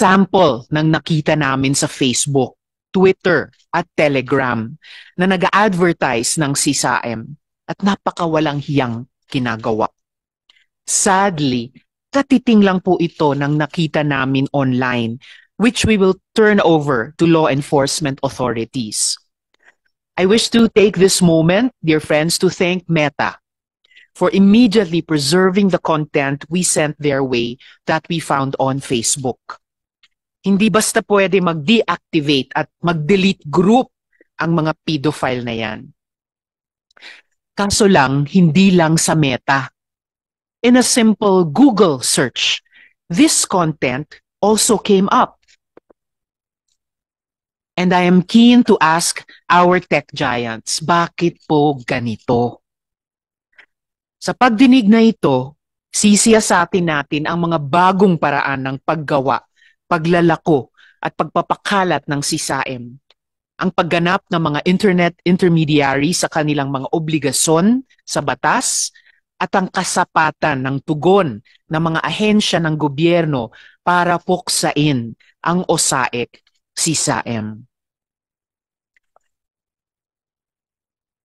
sample ng nakita namin sa Facebook, Twitter at Telegram na nag-a-advertise ng CSAM at napakawalang hiyang ginagawa. Sadly, katiting lang po ito ng nakita namin online, which we will turn over to law enforcement authorities. I wish to take this moment, dear friends, to thank Meta for immediately preserving the content we sent their way that we found on Facebook. Hindi basta pwede mag-deactivate at mag-delete group ang mga pedophile na yan. Kaso lang, hindi lang sa Meta. In a simple Google search, this content also came up. And I am keen to ask our tech giants, bakit po ganito? Sa pagdinig na ito, sisiyasatin natin ang mga bagong paraan ng paggawa, paglalako at pagpapakalat ng CSAM. Ang pagganap ng mga internet intermediary sa kanilang mga obligasyon sa batas at ang kasapatan ng tugon ng mga ahensya ng gobyerno para puksain ang OSAEC CSAM.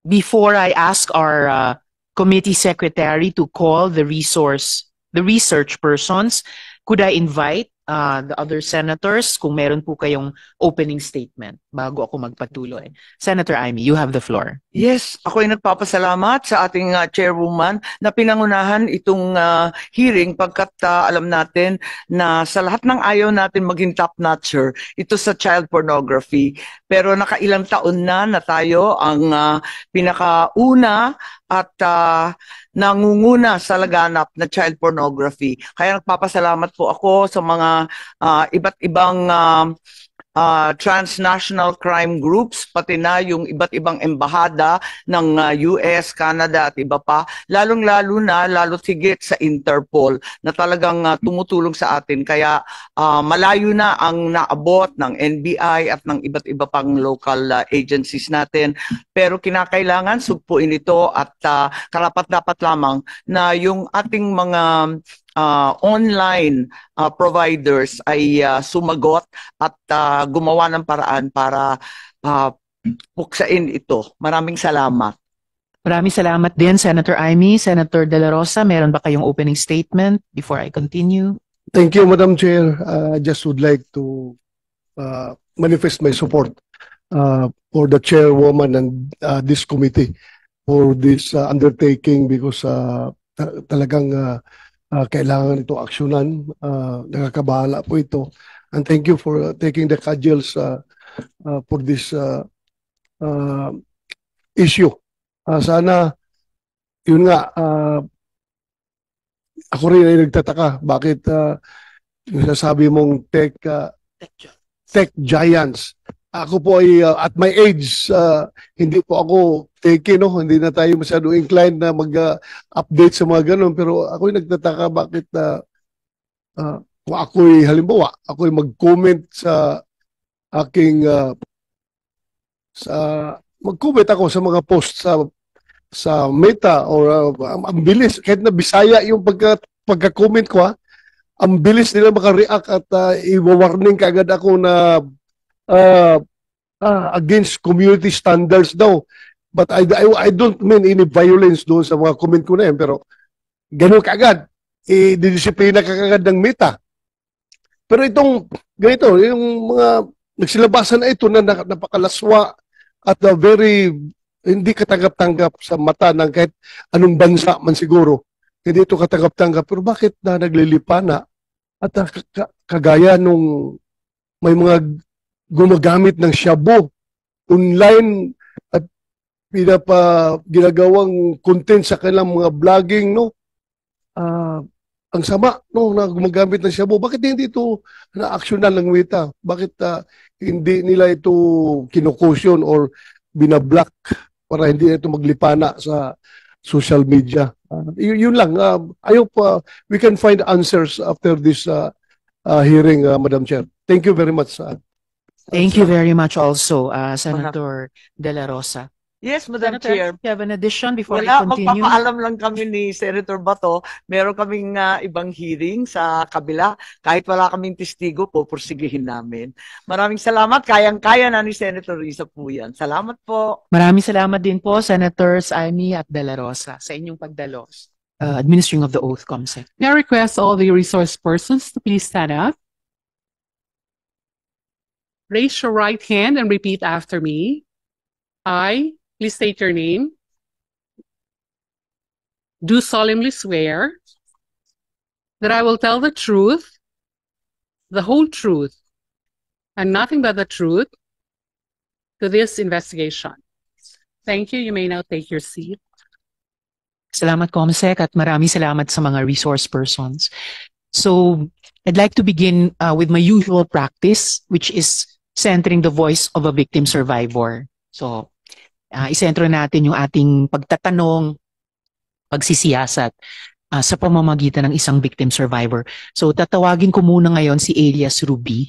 Before I ask our committee secretary to call the research persons, could I invite the other senators kung meron po kayong opening statement bago ako magpatuloy? Senator Amy, you have the floor. Yes, ako ay nagpapasalamat sa ating chairwoman na pinangunahan itong hearing pagkat alam natin na sa lahat ng ayaw natin maging top-notcher, ito sa child pornography. Pero nakailang taon na tayo ang pinakauna at nangunguna sa laganap na child pornography. Kaya nagpapasalamat po ako sa mga iba't ibang transnational crime groups, pati na yung iba't ibang embahada ng US, Canada at iba pa, lalong-lalo na, lalo't higit sa Interpol na talagang tumutulong sa atin. Kaya malayo na ang naabot ng NBI at ng iba't iba pang local agencies natin. Pero kinakailangan sugpuin ito at karapat-dapat lamang na yung ating mga online providers ay sumagot at gumawa ng paraan para puksain ito. Maraming salamat. Maraming salamat din, Senator Amy. Senator De La Rosa, meron ba kayong opening statement before I continue? Thank you, Madam Chair. I just would like to manifest my support for the chairwoman and this committee for this undertaking because talagang kailangan ito aksyonan. Nakakabahala po ito. And thank you for taking the cudgels for this issue. Sana, yun nga, ako rin ay nagtataka bakit yung sasabi mong tech giants. Ako po ay at my age, hindi po ako teke, no? Hindi na tayo masyado inclined na mag-update sa mga ganun. Pero ako'y nagtataka bakit kung ako'y halimbawa, ako'y mag-comment sa aking mag-comment ako sa mga post sa Meta or ang bilis, kahit na Bisaya yung pagka-comment ko, ang bilis nila maka-react at i-warning kaagad ako na against community standards daw. But I don't mean any violence doon sa mga comment ko na yan, pero ganun kaagad. Didisiplina ka kaagad ng Meta. Pero itong ganito, yung mga nagsilabasan na ito na napakalaswa at very hindi katanggap-tanggap sa mata ng kahit anong bansa man siguro. Hindi ito katanggap-tanggap. Pero bakit na naglilipana at kagaya nung may mga gumagamit ng shabu online at ginagawang content sa kanilang mga vlogging, no? Ang sama, no, na gumagamit ng shabu. Bakit hindi ito na-actionan ng Meta? Bakit hindi nila ito kinukusyon or binablock para hindi ito maglipana sa social media? Yun lang. I hope we can find answers after this hearing, Madam Chair. Thank you very much. Thank you very much also, Senator De La Rosa. Yes, Madam Senator, Chair. you have an addition before Wala, I continue? magpapaalam lang kami ni Senator Bato. Meron kaming ibang hearing sa kabila. Kahit wala kaming testigo, pupursigihin namin. Maraming salamat. Kayang-kaya na ni Senator Risa po yan. Salamat po. Maraming salamat din po, Senators Amy at De La Rosa, sa inyong pagdalos. Administering of the oath, Comsec. May I request all the resource persons to please stand up. Raise your right hand and repeat after me. I, please state your name, do solemnly swear that I will tell the truth, the whole truth, and nothing but the truth to this investigation. Thank you. You may now take your seat. Salamat, Comsec, at maraming salamat sa mga resource persons. So, I'd like to begin with my usual practice, which is centering the voice of a victim survivor. So, isentro natin yung ating pagtatanong, pagsisiyasat sa pamamagitan ng isang victim survivor. So, tatawagin ko muna ngayon si Elias Ruby.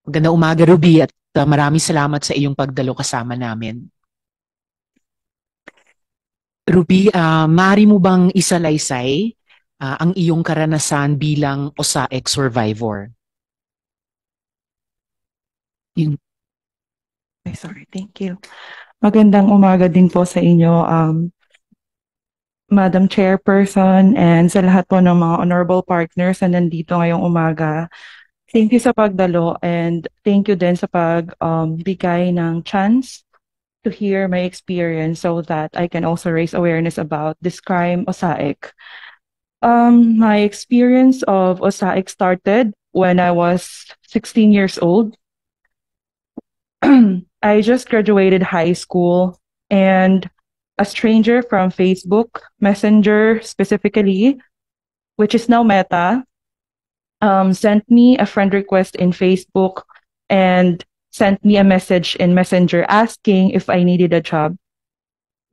Magandang umaga, Ruby, at maraming salamat sa iyong pagdalo kasama namin. Ruby, maaari mo bang isalaysay ang iyong karanasan bilang OSAEC survivor? Sorry, thank you. Magandang umaga din po sa inyo, Madam Chairperson, and sa lahat po ng mga honorable partners na nandito ngayong umaga. Thank you sa pagdalo, and thank you din sa pagbigay ng chance to hear my experience so that I can also raise awareness about this crime, OSAEC. My experience of OSAEC started when I was 16 years old. I just graduated high school, and a stranger from Facebook Messenger specifically, which is now Meta, sent me a friend request in Facebook and sent me a message in Messenger asking if I needed a job.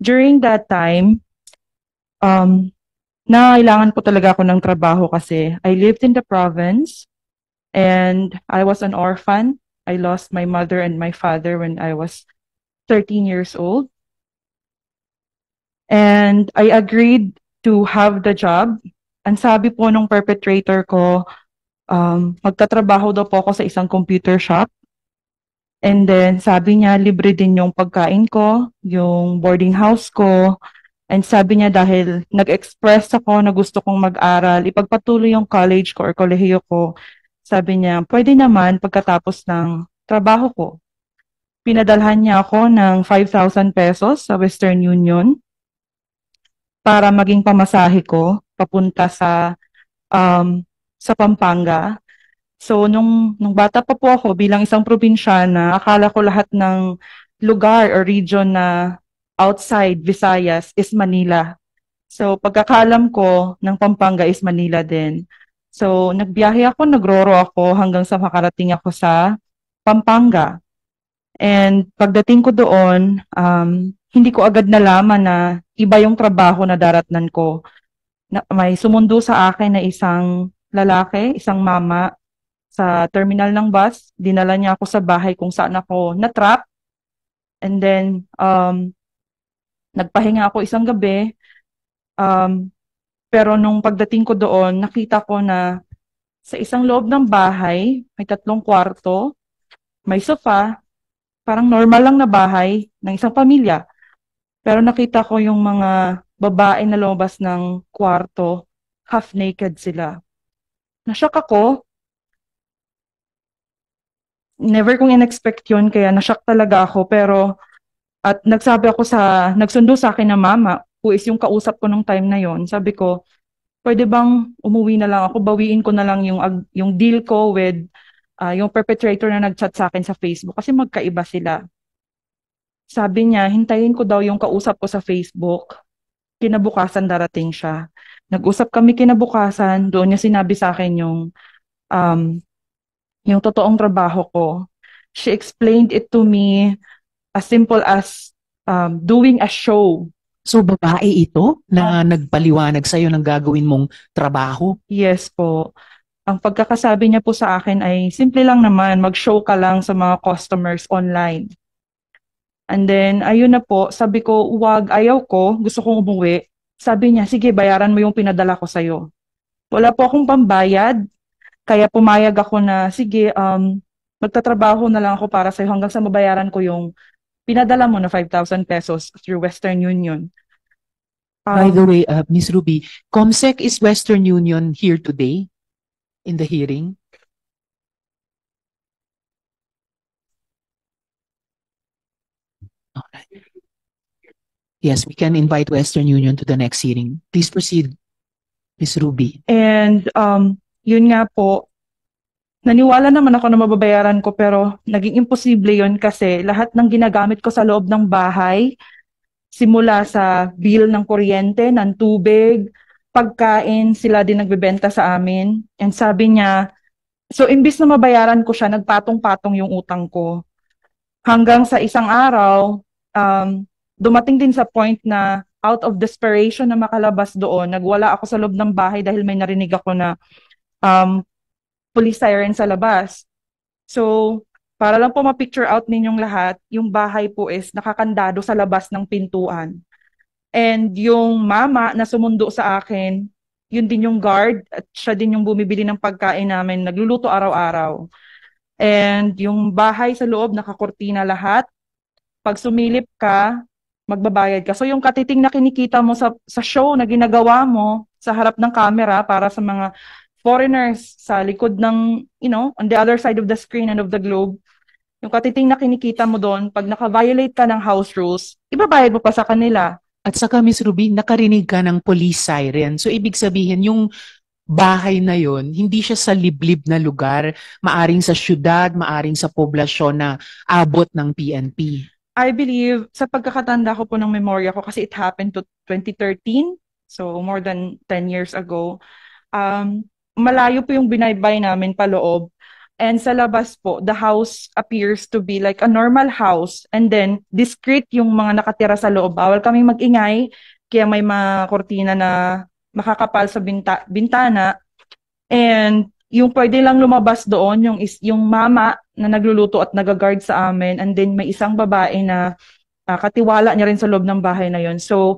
During that time, nangailangan po talaga ako ng trabaho kasi I lived in the province and I was an orphan. I lost my mother and my father when I was 13 years old. And I agreed to have the job. Ang sabi po nung perpetrator ko, magtatrabaho daw po ako sa isang computer shop. And then sabi niya, libre din yung pagkain ko, yung boarding house ko. And sabi niya dahil nag-express ako na gusto kong mag-aral, ipagpatuloy yung college ko or kolehiyo ko. Sabi niya, pwede naman pagkatapos ng trabaho ko. Pinadalhan niya ako ng 5,000 pesos sa Western Union para maging pamasahe ko papunta sa Pampanga. So, nung bata pa po ako bilang isang probinsyana, akala ko lahat ng lugar or region na outside Visayas is Manila. So, pagkakalam ko ng Pampanga is Manila din. So, nagbiyahe ako, nagroro ako hanggang sa makarating ako sa Pampanga. And pagdating ko doon, hindi ko agad nalaman na iba yung trabaho na daratnan ko. May sumundo sa akin na isang lalaki, isang mama sa terminal ng bus. Dinala niya ako sa bahay kung saan ako na-trap. And then, nagpahinga ako isang gabi. Pero nung pagdating ko doon, nakita ko na sa isang loob ng bahay, may 3 kwarto, may sofa, parang normal lang na bahay ng isang pamilya. Pero nakita ko yung mga babae na lumabas ng kwarto, half naked sila. Nashock ako. Never kong in-expect yun, kaya nashock talaga ako. Pero, at nagsundo sa akin na mama, who is yung kausap ko nung time na yon. Sabi ko, pwede bang umuwi na lang ako, bawiin ko na lang yung deal ko with yung perpetrator na nag-chat sa akin sa Facebook kasi magkaiba sila. Sabi niya, hintayin ko daw yung kausap ko sa Facebook. Kinabukasan darating siya. Nag-usap kami kinabukasan, doon niya sinabi sa akin yung totoong trabaho ko. She explained it to me as simple as doing a show. So, babae ito na nagpaliwanag sa'yo ng gagawin mong trabaho? Yes po. Ang pagkakasabi niya po sa akin ay simple lang naman, mag-show ka lang sa mga customers online. And then, ayun na po, sabi ko, wag, ayaw ko, gusto kong umuwi. Sabi niya, sige, bayaran mo yung pinadala ko sa'yo. Wala po akong pambayad, kaya pumayag ako na, sige, magtatrabaho na lang ako para sa'yo hanggang sa mabayaran ko yung pinadala mo na 5,000 pesos through Western Union. By the way, Ms. Ruby, COMSEC, is Western Union here today in the hearing? Alright. Yes, we can invite Western Union to the next hearing. Please proceed, Ms. Ruby. And yun nga po, naniwala naman ako na mababayaran ko pero naging imposible yun kasi lahat ng ginagamit ko sa loob ng bahay, simula sa bill ng kuryente, ng tubig, pagkain, sila din nagbebenta sa amin. And sabi niya, so imbis na mabayaran ko siya, nagpatong-patong yung utang ko. Hanggang sa isang araw, dumating din sa point na out of desperation na makalabas doon, nagwala ako sa loob ng bahay dahil may narinig ako na police siren sa labas. So, para lang po ma-picture out ninyong lahat, yung bahay po is nakakandado sa labas ng pintuan. And yung mama na sumundo sa akin, yun din yung guard at siya din yung bumibili ng pagkain namin, nagluluto araw-araw. And yung bahay sa loob, nakakortina lahat. Pag sumilip ka, magbabayad ka. So yung katiting na kinikita mo sa show na ginagawa mo sa harap ng camera para sa mga foreigners sa likod ng, on the other side of the screen and of the globe, yung katiting na kinikita mo doon, pag naka-violate ka ng house rules, ibabayad mo pa sa kanila. At saka, Ms. Ruby, nakarinig ka ng police siren. So, ibig sabihin, yung bahay na yon, hindi siya sa liblib na lugar, maaring sa syudad, maaring sa poblasyon na abot ng PNP. I believe, sa pagkakatanda ko po ng memorya ko, kasi it happened to 2013, so more than 10 years ago, malayo po yung binaybay namin paloob. And sa labas po, the house appears to be like a normal house. And then, discreet yung mga nakatira sa loob. Bawal kaming mag-ingay, kaya may mga kortina na makakapal sa bintana. And yung pwede lang lumabas doon, yung mama na nagluluto at nag-guard sa amin. And then, may isang babae na katiwala niya rin sa loob ng bahay na yon. So,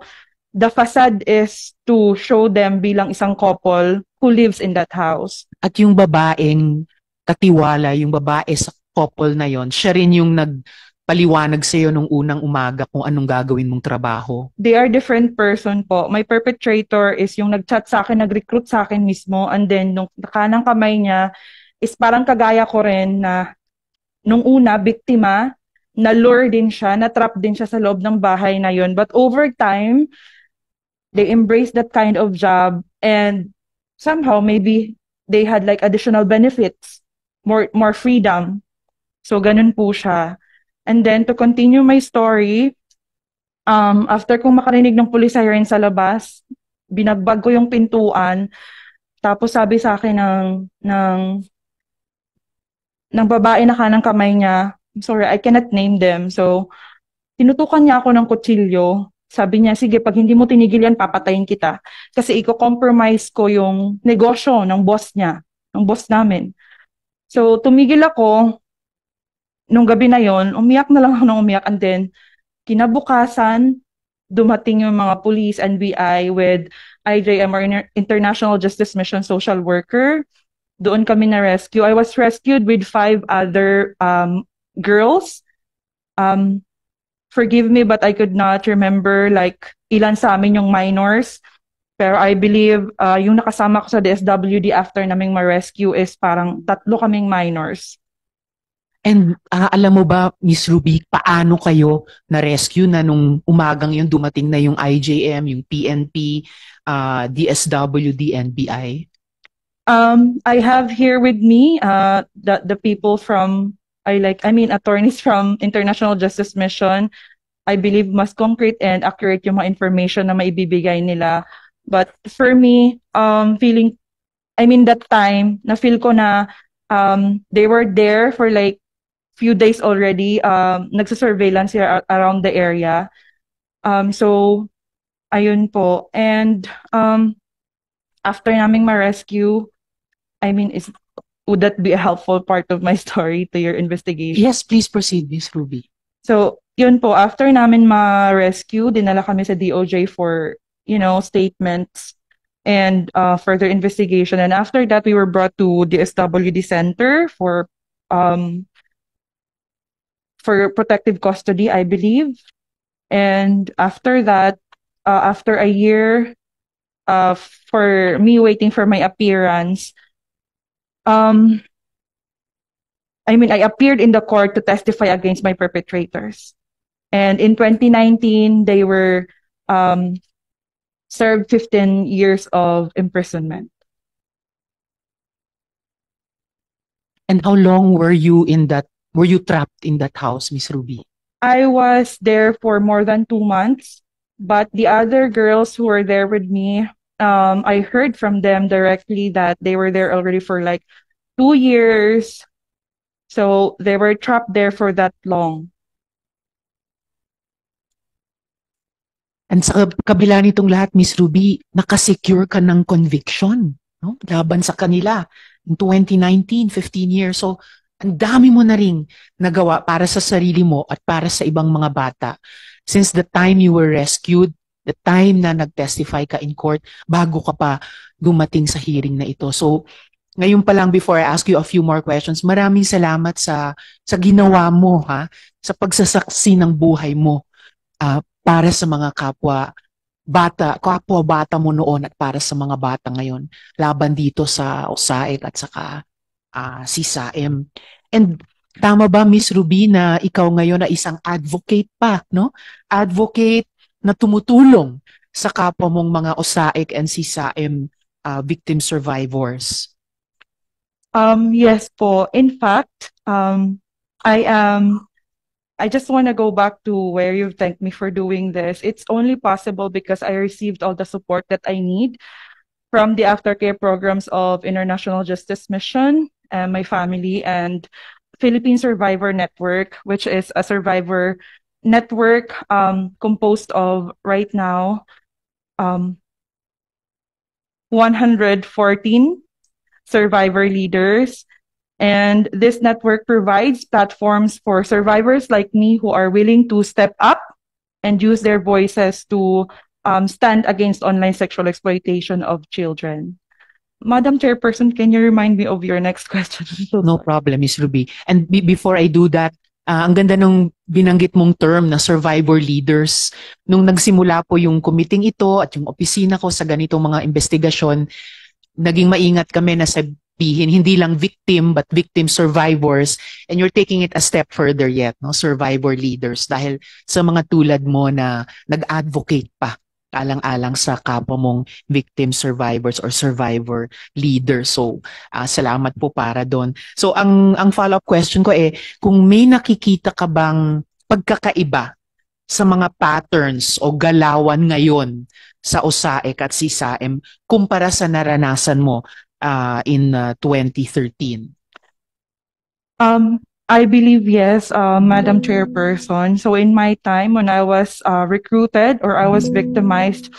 the facade is to show them bilang isang couple who lives in that house. At yung babaeng katiwala, yung babae sa couple na yon, siya rin yung nagpaliwanag sa'yo nung unang umaga kung anong gagawin mong trabaho. They are different person po. My perpetrator is yung nag-chat sa akin, nag-recruit sa akin mismo, and then nung kanang kamay niya is parang kagaya ko rin na nung una, biktima, na-lure din siya, na-trap din siya sa loob ng bahay na yon. But over time, they embraced that kind of job and somehow maybe they had like additional benefits, more freedom. So ganun po siya. And then to continue my story, after kong makarinig ng police siren sa labas, binagbag ko yung pintuan, tapos sabi sa akin ng babae na kanang kamay niya, I'm sorry, I cannot name them. So tinutukan niya ako ng kutsilyo. Sabi niya, sige, pag hindi mo tinigil yan, papatayin kita. Kasi i-compromise ko yung negosyo ng boss niya, ng boss namin. So, tumigil ako. Nung gabi na yon, umiyak na lang ako ng umiyak. And then, kinabukasan, dumating yung mga police, NBI with IJM or International Justice Mission social worker. Doon kami na-rescue. I was rescued with 5 other girls. Forgive me, but I could not remember like ilan sa amin yung minors. Pero I believe yung nakasama ko sa DSWD after naming ma-rescue is parang 3 kaming minors. And alam mo ba, Miss Ruby, paano kayo na-rescue na nung umagang yun dumating na yung IJM, yung PNP, DSWD, NBI? I have here with me the people from attorneys from International Justice Mission. I believe mas concrete and accurate yung mga information na maibibigay nila. But for me, that time, na-feel ko na they were there for like few days already, nagsa-surveillance here around the area. So, ayun po. And after naming ma-rescue, would that be a helpful part of my story to your investigation? Yes, please proceed, Miss Ruby. So, yun po, after namin ma-rescue, dinala kami sa DOJ for, statements and further investigation. And after that, we were brought to the SWD Center for protective custody, I believe. And after that, after a year for me waiting for my appearance, I appeared in the court to testify against my perpetrators. And in 2019, they were served 15 years of imprisonment. And how long were you trapped in that house, Miss Ruby? I was there for more than 2 months, but the other girls who were there with me, I heard from them directly that they were there already for like 2 years. So they were trapped there for that long. And sa kabila nitong lahat, Miss Ruby, nakasecure ka ng conviction, no? Laban sa kanila in 2019, 15 years. So, ang dami mo na ring nagawa para sa sarili mo at para sa ibang mga bata. Since the time you were rescued, the time na nag-testify ka in court, bago ka pa dumating sa hearing na ito. So, ngayon pa lang, before I ask you a few more questions, maraming salamat sa ginawa mo, sa pagsasaksi ng buhay mo para sa mga kapwa bata mo noon at para sa mga bata ngayon laban dito sa OSAIC at saka CSAM. And tama ba, Miss Ruby, na ikaw ngayon na isang advocate pa, no? Advocate na tumutulong sa kapwa mong mga OSAIC and CSAM victim survivors? Yes po. In fact, I just want to go back to where you've thanked me for doing this. It's only possible because I received all the support that I need from the aftercare programs of International Justice Mission and my family, and Philippine Survivor Network, which is a survivor network composed of right now 114 survivor leaders. And this network provides platforms for survivors like me who are willing to step up and use their voices to stand against online sexual exploitation of children. Madam Chairperson, can you remind me of your next question? No problem, Ms. Ruby. And before I do that, ang ganda nung binanggit mong term na survivor leaders. Nung nagsimula po yung committee ito at yung opisina ko sa ganitong mga investigasyon, naging maingat kami na sabihin hindi lang victim but victim survivors, and you're taking it a step further yet, no? Survivor leaders, dahil sa mga tulad mo na nag-advocate pa alang-alang sa kapwa mong victim survivors or survivor leaders. So, salamat po para doon. So, ang follow-up question ko kung may nakikita ka bang pagkakaiba sa mga patterns o galawan ngayon sa OSAIC at CSAM kumpara sa naranasan mo in 2013? I believe yes, Madam Chairperson. So in my time when I was recruited or I was victimized,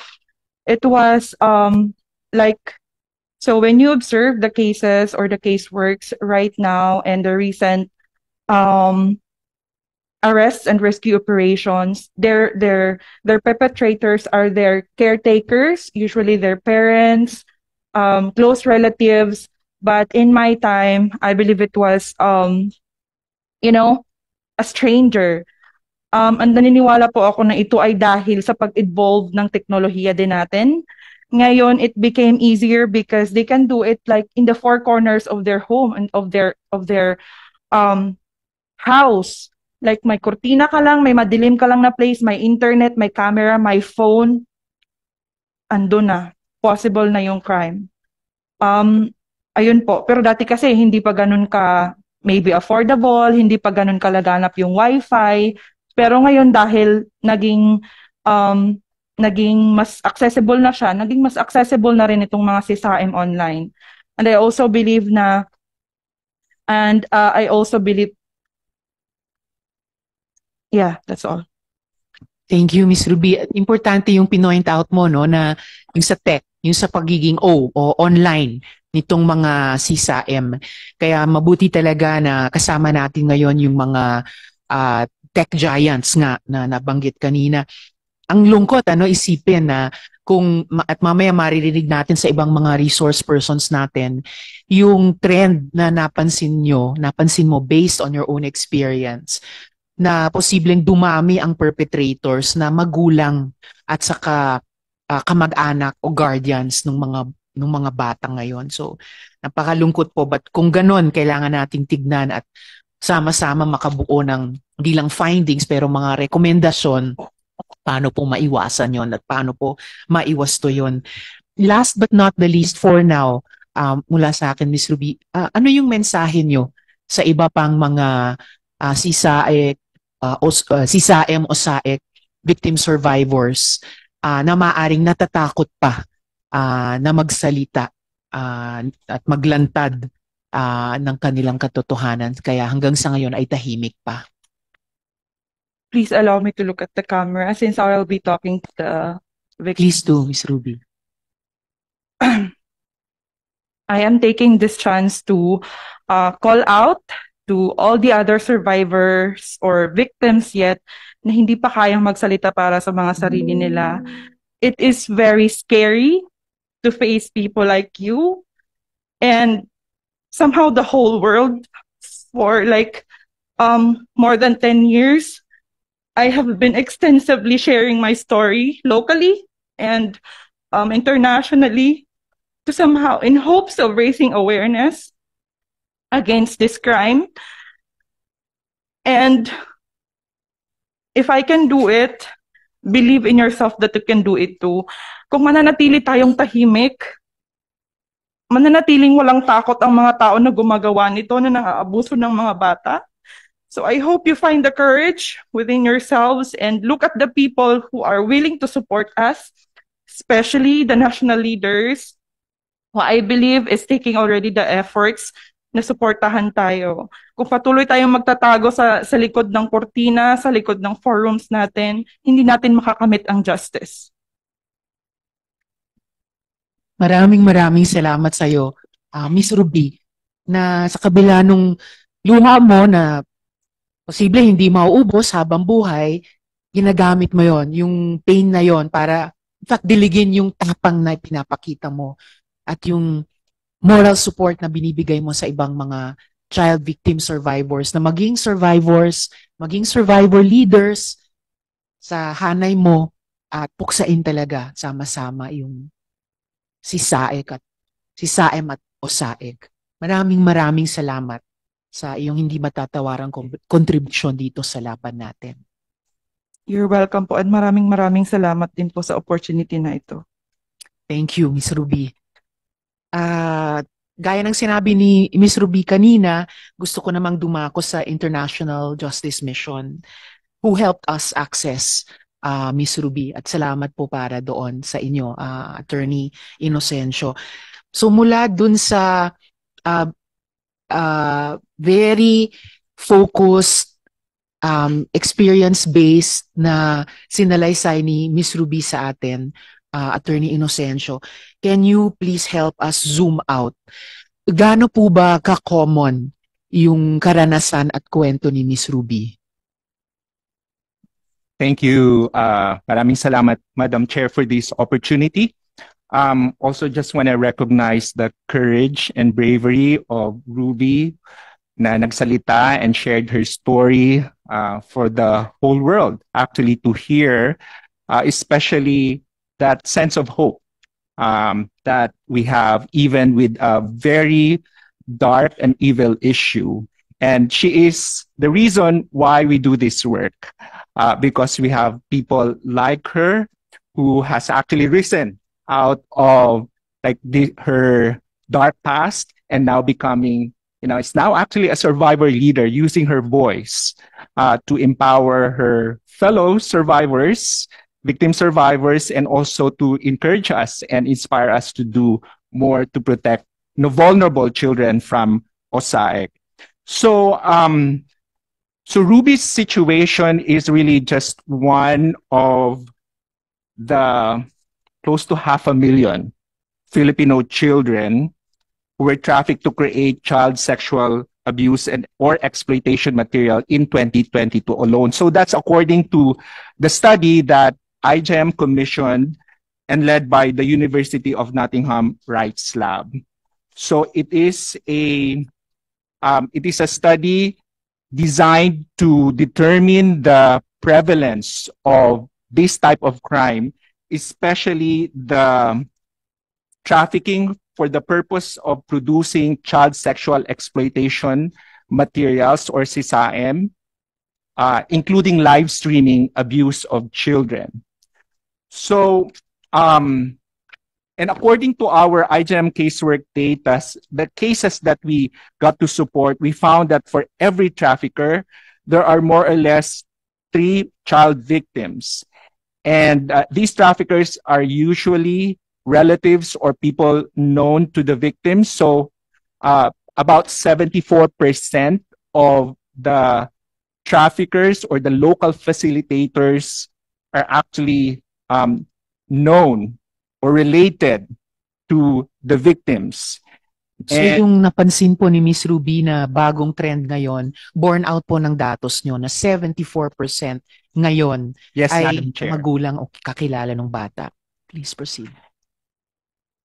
it was so when you observe the cases or the caseworks right now and the recent arrests and rescue operations, their perpetrators are their caretakers, usually their parents, close relatives. But in my time, I believe it was a stranger. Ang naniniwala po ako na ito ay dahil sa pag-evolve ng teknolohiya din natin. Ngayon, it became easier because they can do it like in the four corners of their home and of their house. Like may kurtina ka lang, may madilim ka lang na place, may internet, may camera, may phone. Ando na. Possible na yung crime. Ayun po. Pero dati kasi hindi pa ganun ka maybe affordable, hindi pa ganun kalaganap yung Wi-Fi. Pero ngayon dahil naging mas accessible na siya, naging mas accessible na rin itong mga CSAM online. And I also believe yeah, that's all. Thank you, Ms. Ruby. Importante yung pinoint out mo, no, na yung sa tech, yung sa pagiging o online nitong mga CSAM. Kaya mabuti talaga na kasama natin ngayon yung mga tech giants nga na nabanggit kanina. Ang lungkot, isipin na at mamaya maririnig natin sa ibang mga resource persons natin, yung trend na napansin mo based on your own experience, na posibleng dumami ang perpetrators na magulang at saka kamag-anak o guardians ng mga bata ngayon. So, napakalungkot po. But kung ganon, kailangan nating tignan at sama-sama makabuo ng hindi lang findings pero mga rekomendasyon paano po maiwasan yon at paano po maiwas to yon. Last but not the least for now, mula sa akin, Ms. Ruby, ano yung mensahe nyo sa iba pang mga CSAEC, CSAM o SAEC victim survivors na maaring natatakot pa na magsalita at maglantad ng kanilang katotohanan kaya hanggang sa ngayon ay tahimik pa? Please allow me to look at the camera since I will be talking to the victim. Please do, Ms. Ruby. I am taking this chance to call out to all the other survivors or victims yet na hindi pa kayang magsalita para sa mga sarili nila. It is very scary to face people like you and somehow the whole world for more than 10 years. I have been extensively sharing my story locally and internationally to somehow in hopes of raising awareness against this crime. And if I can do it, believe in yourself that you can do it too. Kung mananatili tayong tahimik, mananatiling walang takot ang mga tao na gumagawa nito na nang-aabuso ng mga bata. So I hope you find the courage within yourselves and look at the people who are willing to support us, especially the national leaders, who I believe is taking already the efforts na suportahan tayo. Kung patuloy tayong magtatago sa likod ng kortina, sa likod ng forums natin, hindi natin makakamit ang justice. Maraming salamat sa iyo, Ms. Ruby, na sa kabila nung luha mo na posible hindi mauubos habang buhay, ginagamit mo yon, yung pain na yon para in fact diligin yung tapang na pinapakita mo at yung moral support na binibigay mo sa ibang mga child victim survivors na maging survivors, maging survivor leaders sa hanay mo at puksain talaga sama-sama yung si SAEM at OSAEC. Maraming salamat sa iyong hindi matatawarang kontribusyon dito sa laban natin. You're welcome po at maraming salamat din po sa opportunity na ito. Thank you, Ms. Ruby. Gaya ng sinabi ni Ms. Ruby kanina, gusto ko namang dumako sa International Justice Mission who helped us access Ms. Ruby at salamat po para doon sa inyo, Attorney Inocencio. So mula dun sa very focused, experience-based na sinalaysay ni Ms. Ruby sa atin, Attorney Inocencio, can you please help us zoom out? Gaano po ba ka-common yung karanasan at kwento ni Ms. Ruby? Thank you. Maraming salamat, Madam Chair, for this opportunity. Also just want to recognize the courage and bravery of Ruby na nagsalita and shared her story for the whole world actually to hear, especially that sense of hope that we have even with a very dark and evil issue. And she is the reason why we do this work, because we have people like her who has actually risen out of her dark past and now becoming, it's now actually a survivor leader using her voice to empower her fellow survivors, victim survivors, and also to encourage us and inspire us to do more to protect vulnerable children from OSAEC. So Ruby's situation is really just one of the close to 500,000 Filipino children who were trafficked to create child sexual abuse and or exploitation material in 2022 alone. So that's according to the study that IGEM commissioned and led by the University of Nottingham Rights Lab. So it is a study designed to determine the prevalence of this type of crime, especially the trafficking for the purpose of producing child sexual exploitation materials or CSAM, including live streaming abuse of children. So, and according to our IGEM casework data, the cases that we got to support, we found that for every trafficker, there are more or less 3 child victims. And these traffickers are usually relatives or people known to the victims. So about 74% of the traffickers or the local facilitators are actually known or related to the victims. So yung napansin po ni Miss Ruby na bagong trend ngayon, born out po ng datos nyo na 74% ngayon Yes, ay Madam Chair. magulang o kakilala ng bata. Please proceed.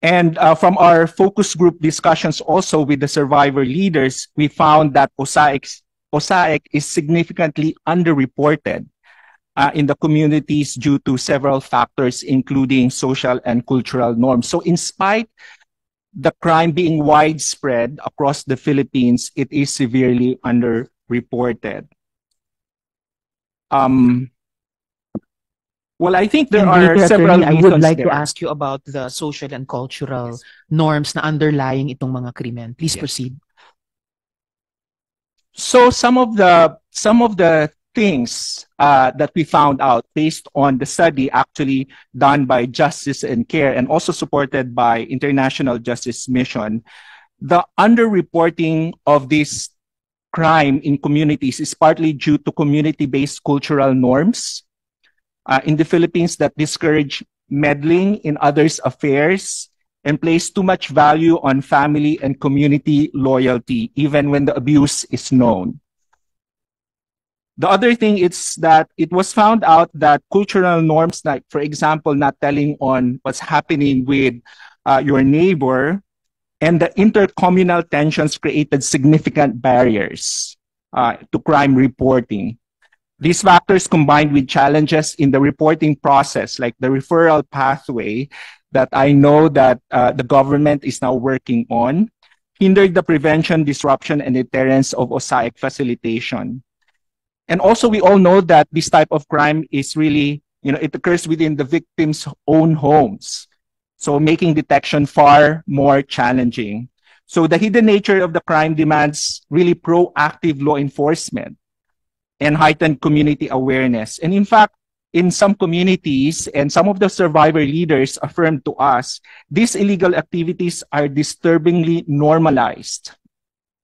And from our focus group discussions also with the survivor leaders, we found that OSAIC is significantly underreported in the communities due to several factors, including social and cultural norms. So in spite the crime being widespread across the Philippines, it is severely underreported. Well, I think there And are later, several Attorney, I reasons would like there. to ask you about the social and cultural norms na underlying itong mga krimen. Please Yes. proceed. So some of the things that we found out based on the study actually done by Justice and Care and also supported by International Justice Mission, the underreporting of this crime in communities is partly due to community-based cultural norms in the Philippines that discourage meddling in others' affairs and place too much value on family and community loyalty, even when the abuse is known. The other thing is that it was found out that cultural norms, like, for example, not telling on what's happening with your neighbor, and the intercommunal tensions created significant barriers to crime reporting. These factors combined with challenges in the reporting process, like the referral pathway that I know that the government is now working on, hindered the prevention, disruption, and deterrence of OSAIC facilitation. And also, we all know that this type of crime is really, it occurs within the victim's own homes. So making detection far more challenging. So the hidden nature of the crime demands really proactive law enforcement and heightened community awareness. And in fact, in some communities and some of the survivor leaders affirmed to us, these illegal activities are disturbingly normalized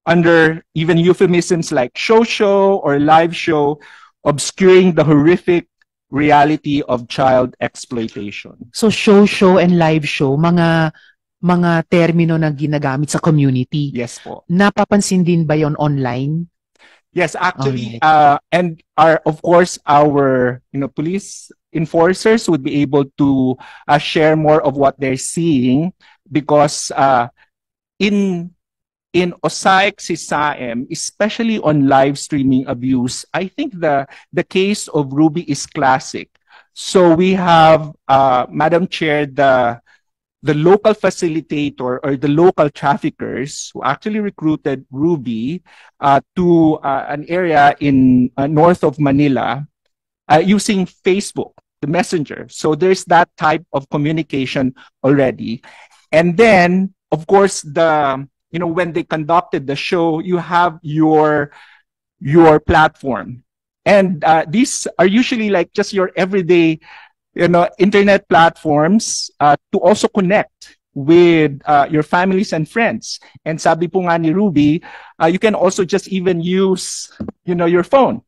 under even euphemisms like show or live show, obscuring the horrific reality of child exploitation. So show and live show, mga termino na ginagamit sa community. Yes po. Napapansin din ba yon online? Yes, actually, and of course our police enforcers would be able to share more of what they're seeing, because in OSAIC CSAM, especially on live streaming abuse, I think the case of Ruby is classic. So we have, Madam Chair, the local facilitator or the local traffickers who actually recruited Ruby to an area in north of Manila using Facebook, the messenger. So there's that type of communication already. And then, of course, when they conducted the show, you have your platform. And these are usually like just your everyday internet platforms to also connect with your families and friends. And sabi po nga ni Ruby, you can also just even use your phone.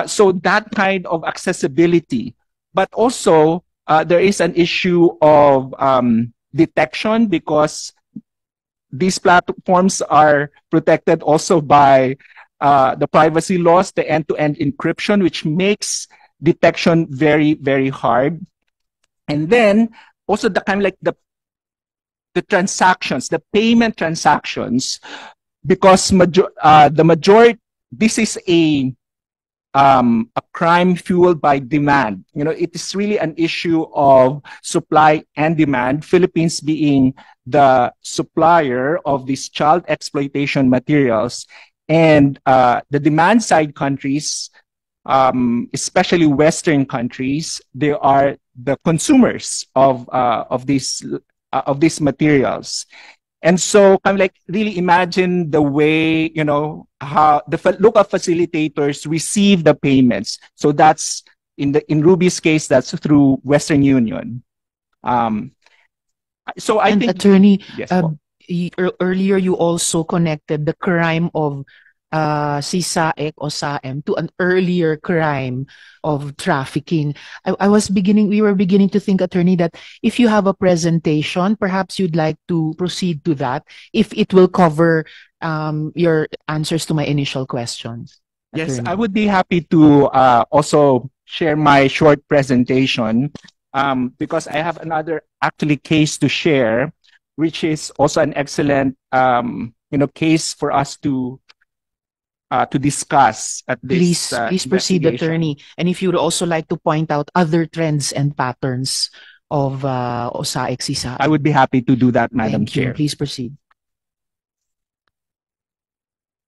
So that kind of accessibility. But also, there is an issue of detection, because these platforms are protected also by the privacy laws, the end-to-end encryption, which makes detection very, very hard. And then also the kind of like the transactions, the payment transactions, because the majority, this is a crime fueled by demand. You know, it is really an issue of supply and demand. Philippines being the supplier of these child exploitation materials, and the demand side countries, especially Western countries, they are the consumers of these materials. And so, kind of like, really imagine the way, you know, how the local facilitators receive the payments. So that's in Ruby's case, that's through Western Union. So I think, Attorney, yes, earlier you also connected the crime of CSAEC o SAEM to an earlier crime of trafficking. We were beginning to think, Attorney, that if you have a presentation, perhaps you'd like to proceed to that, if it will cover your answers to my initial questions. yes, Attorney. I would be happy to also share my short presentation because I have another actually case to share, which is also an excellent case for us to discuss at this. Please proceed, investigation. Attorney. And if you would also like to point out other trends and patterns of OSAIC CSAEC. I would be happy to do that, Madam Thank you. Chair. Please proceed.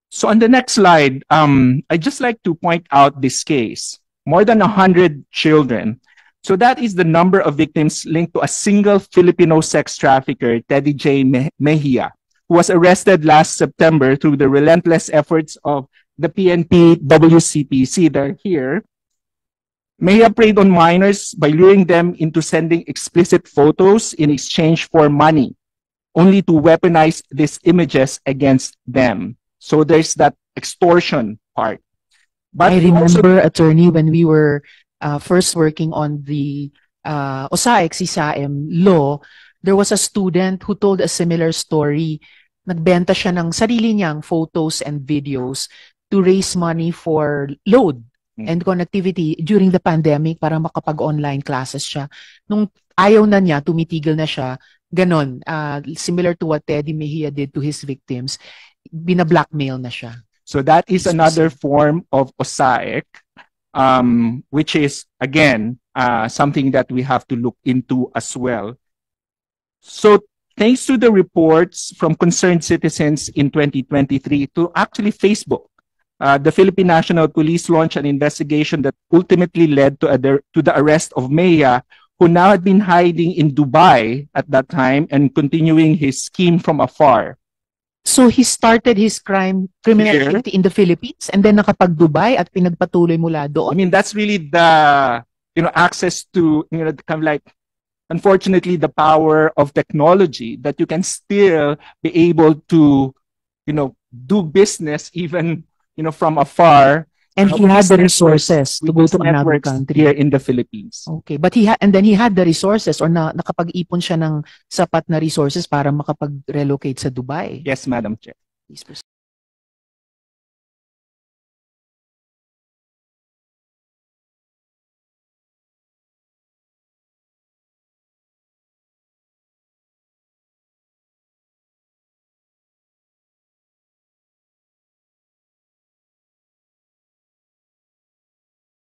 So on the next slide, I'd just like to point out this case. More than 100 children. So that is the number of victims linked to a single Filipino sex trafficker, Teddy J. Mejia, who was arrested last September through the relentless efforts of the PNP WCPC. They're here. Mejia preyed on minors by luring them into sending explicit photos in exchange for money, only to weaponize these images against them. So there's that extortion part. But I also, remember, Attorney, when we were first working on the OSAIC CSAEM law, there was a student who told a similar story. Nagbenta siya ng sarili niyang photos and videos to raise money for load and connectivity during the pandemic para makapag-online classes siya. Nung ayaw na niya, tumitigil na siya, ganon. Similar to what Teddy Mejia did to his victims, bina-blackmail na siya. so that is another form of OSAIC, which is, again, something that we have to look into as well. So thanks to the reports from concerned citizens in 2023 to actually Facebook, the Philippine National Police launched an investigation that ultimately led to the arrest of Mejia, who now had been hiding in Dubai at that time and continuing his scheme from afar. So he started his criminal activity in the Philippines and then nakapag-Dubai at pinagpatuloy mula I doon. mean, that's really the, access to, kind of like, unfortunately, the power of technology that you can still be able to, do business even, from afar. And he had the resources to go to another Networks country. here in the Philippines. Okay, but he had the resources or nakapag-ipon siya ng sapat na resources para makapag-relocate sa Dubai. Yes, Madam Chair. Please proceed.